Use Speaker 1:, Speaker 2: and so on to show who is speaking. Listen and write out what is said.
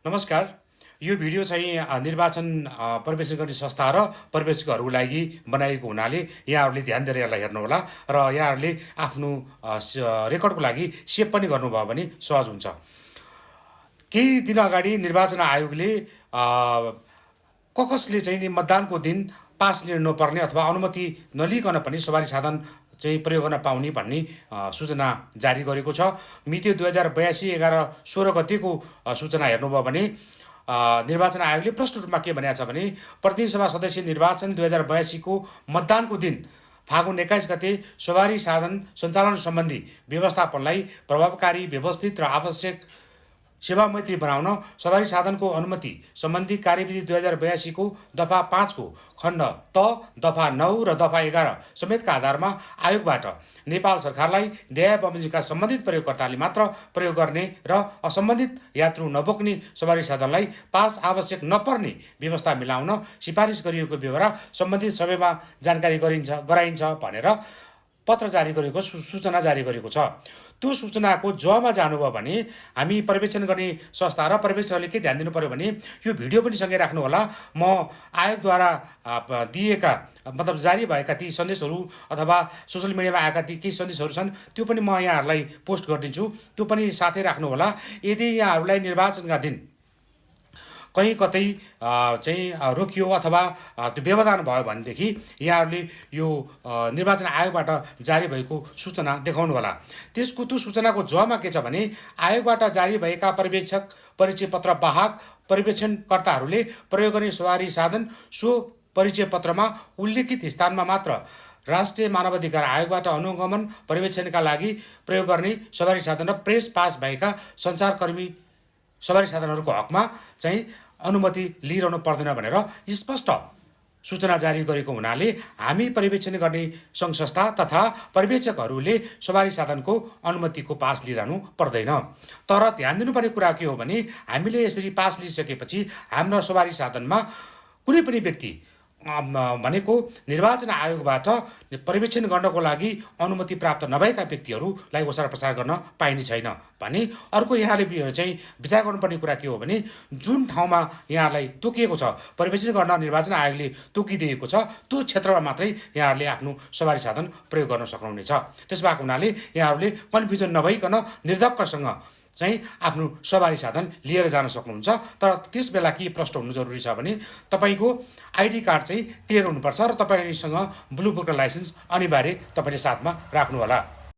Speaker 1: नमस्कार। यो भिडियो चाहिँ निर्वाचन पर्यवेक्षण गर्ने संस्था र पर्यवेक्षकहरूको लागि बनाइएको हुनाले यहाँहरूले ध्यान दिएर यसलाई हेर्नुहोला र यहाँहरूले आफ्नो रेकर्डको लागि सेभ पनि गर्नुभयो भने सहज हुन्छ। केही दिन अगाडि निर्वाचन आयोगले कसले चाहिँ नि मतदानको दिन पास लिन नपर्ने अथवा अनुमति नलिकन पनि सवारी साधन चाहिँ प्रयोग गर्न पाउने भन्ने सूचना जारी गरेको छ। मिति 2082 11-16 गतेको सूचना हेर्नुभयो भने निर्वाचन आयोगले प्रष्ट रूपमा के भनेको छ भने प्रतिनिधि सभा सदस्य निर्वाचन 2082 को मतदानको दिन फागुन 21 गते सवारी साधन सञ्चालन सम्बन्धी व्यवस्थापनलाई प्रभावकारी, व्यवस्थित र आवश्यक सेवा मैत्री बनाउन सवारी साधनको अनुमति सम्बन्धी कार्यविधि 2082 को दफा 5 को खण्ड त, दफा 9 र दफा 11 समेतका आधारमा आयोगबाट नेपाल सरकारलाई देय बमोजिमका सम्बन्धित प्रयोगकर्ताले मात्र प्रयोग गर्ने र असम्बन्धित यात्रु नबोक्ने सवारी साधनलाई पास आवश्यक नपर्ने व्यवस्था मिलाउन सिफारिस गरिएको बेहोरा सम्बन्धित सबैमा जानकारी गराइन्छ भनेर पत्र जारी गरेको सूचना जारी गरेको छ। त्यो सूचनाको जमा जानुभयो भने हामी पर्यवेक्षण गर्ने संस्था र पर्यवेक्षकहरूले के ध्यान दिनु पर्यो भने यो भिडियो पनि सँगै राख्नु होला। म आयोगद्वारा दिएका मतलब जारी भएका ती सन्देशहरू अथवा सोसल मिडियामा आएका ती केही सन्देशहरू छन् त्यो पनि म यहाँहरूलाई पोस्ट गरिदिन्छु, त्यो पनि साथै राख्नु होला। यदि यहाँहरूलाई निर्वाचनका दिन कहीँ कतै चाहिँ रोकियो अथवा त्यो व्यवधान भयो भनेदेखि यहाँहरूले यो निर्वाचन आयोगबाट जारी भएको सूचना देखाउनु होला। त्यो सूचनाको जमा के छ भने आयोगबाट जारी भएका पर्यवेक्षक परिचय पत्र बाहक पर्यवेक्षणकर्ताहरूले प्रयोग गर्ने सवारी साधन सो परिचय पत्रमा उल्लेखित स्थानमा मात्र राष्ट्रिय मानवाधिकार आयोगबाट अनुगमन पर्यवेक्षणका लागि प्रयोग गर्ने सवारी साधन र प्रेस पास भएका सञ्चारकर्मी सवारी साधनहरूको हकमा चाहिँ अनुमति लिइरहनु पर्दैन भनेर स्पष्ट सूचना जारी गरेको हुनाले हामी पर्यवेक्षण गर्ने सङ्घ संस्था तथा पर्यवेक्षकहरूले सवारी साधनको अनुमतिको पास लिइरहनु पर्दैन। तर ध्यान दिनुपर्ने कुरा के हो भने हामीले यसरी पास लिइसकेपछि हाम्रो सवारी साधनमा कुनै पनि व्यक्ति भनेको निर्वाचन आयोगबाट पर्यवेक्षण गर्नको लागि अनुमति प्राप्त नभएका व्यक्तिहरूलाई ओसार प्रसार गर्न पाइने छैन भने अर्को यहाँले चाहिँ विचार गर्नुपर्ने कुरा के हो भने जुन ठाउँमा यहाँलाई तोकिएको छ पर्यवेक्षण गर्न निर्वाचन आयोगले तोकिदिएको छ त्यो क्षेत्रमा मात्रै यहाँहरूले आफ्नो सवारी साधन प्रयोग गर्न सक्नुहुनेछ। त्यस भएको हुनाले यहाँहरूले कन्फ्युजन नभइकन निर्धक्कसँग चाहिँ आफ्नो सवारी साधन लिएर जान सक्नुहुन्छ। तर त्यस बेला के प्रश्न हुनु जरुरी छ भने तपाईँको आइडी कार्ड चाहिँ क्लियर हुनुपर्छ र तपाईँसँग ब्लू बुक र लाइसेन्स अनिवार्य तपाईँले साथमा राख्नु होला।